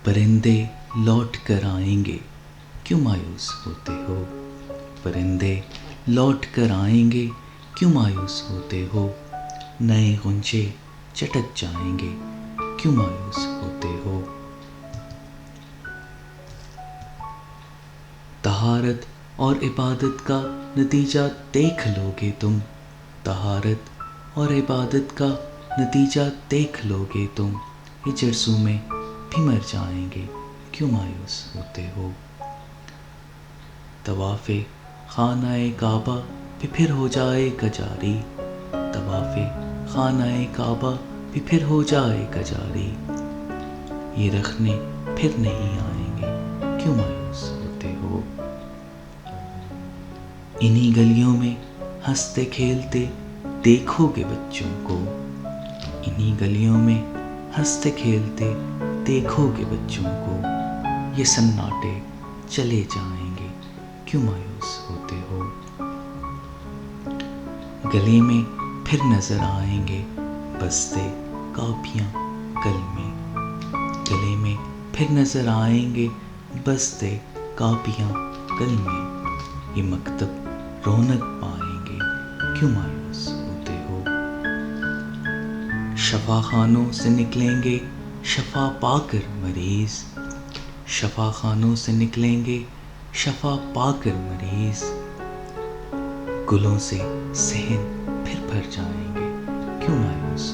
پرندے لوٹ کر آئیں گے کیوں مایوس ہوتے ہو؟ پرندے لوٹ کر آئیں گے کیوں مایوس ہوتے ہو؟ نئے غنچے چٹک جائیں گے کیوں مایوس ہوتے ہو؟ طہارت اور عبادت کا نتیجہ دیکھ لو گے تم، طہارت اور عبادت کا نتیجہ دیکھ لو گے تم، یہ جرسوں میں بھی مر جائیں گے کیوں مایوس ہوتے ہو؟ طواف خانہ کعبہ بھی پھر ہو جائے گا جاری، طواف خانہ کعبہ بھی پھر ہو جائے گا جاری، یہ رکھنے پھر نہیں آئیں گے کیوں مایوس ہوتے ہو؟ انہی گلیوں میں ہنستے کھیلتے دیکھو گے بچوں کو، انہی گلیوں میں ہنستے کھیلتے دیکھو گے بچوں کو، یہ سناٹے چلے جائیں گے کیوں مایوس ہوتے ہو؟ گلے میں پھر نظر آئیں گے بستے کاپیاں قلمیں، گلے میں پھر نظر آئیں گے بستے کاپیاں قلمیں، یہ مکتب رونق پائیں گے کیوں مایوس ہوتے ہو؟ شفا خانوں سے نکلیں گے شفا پا کر مریض، شفا خانوں سے نکلیں گے شفا پا کر مریض، گلوں سے صحن پھر بھر جائیں گے کیوں مایوس